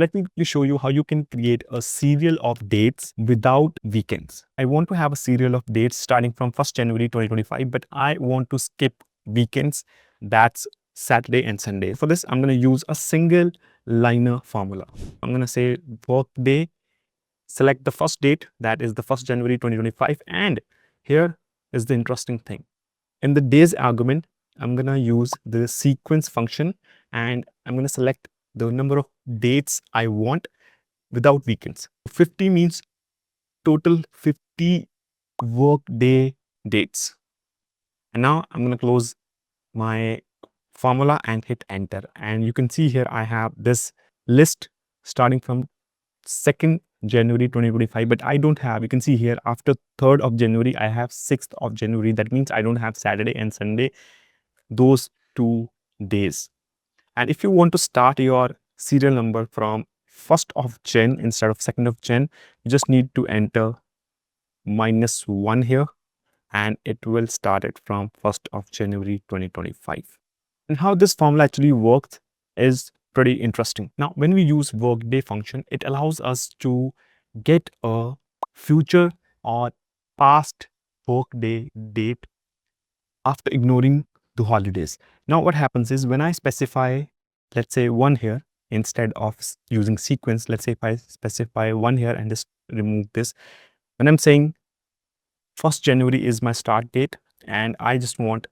Let me quickly show you how you can create a serial of dates without weekends. I want to have a serial of dates starting from 1st January 2025, but I want to skip weekends. That's Saturday and Sunday. For this, I'm going to use a single liner formula. I'm going to say work day, select the first date, that is the 1st January 2025. And here is the interesting thing. In the days argument, I'm going to use the sequence function and I'm going to select the number of dates I want without weekends. 50 means total 50 work day dates. And now I'm going to close my formula and hit enter. And you can see here I have this list starting from 2nd January 2025, but I don't have, you can see here after 3rd of January, I have 6th of January. That means I don't have Saturday and Sunday, those 2 days. And if you want to start your serial number from 1st of Jan instead of 2nd of Jan, you just need to enter -1 here and it will start it from 1st of January 2025. And how this formula actually works is pretty interesting. Now, when we use workday function, it allows us to get a future or past workday date after ignoring the holidays. Now, what happens is when I specify, let's say 1 here, instead of using sequence, let's say if I specify 1 here and just remove this, when I'm saying 1st January is my start date and I just want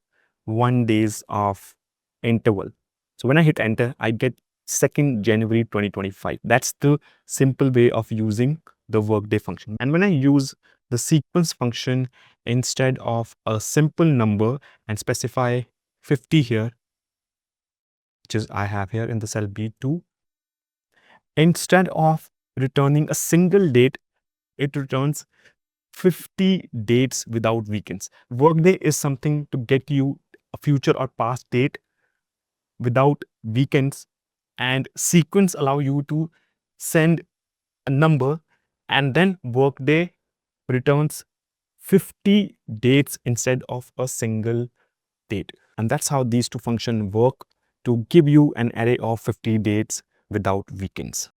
1 days of interval. So when I hit enter, I get 2nd January 2025. That's the simple way of using the workday function. And when I use the sequence function instead of a simple number and specify 50 here, which is I have here in the cell B2, instead of returning a single date, it returns 50 dates without weekends. Workday is something to get you a future or past date without weekends, and sequence allow you to send a number and then workday returns 50 dates instead of a single date. And that's how these two functions work to give you an array of 50 dates without weekends.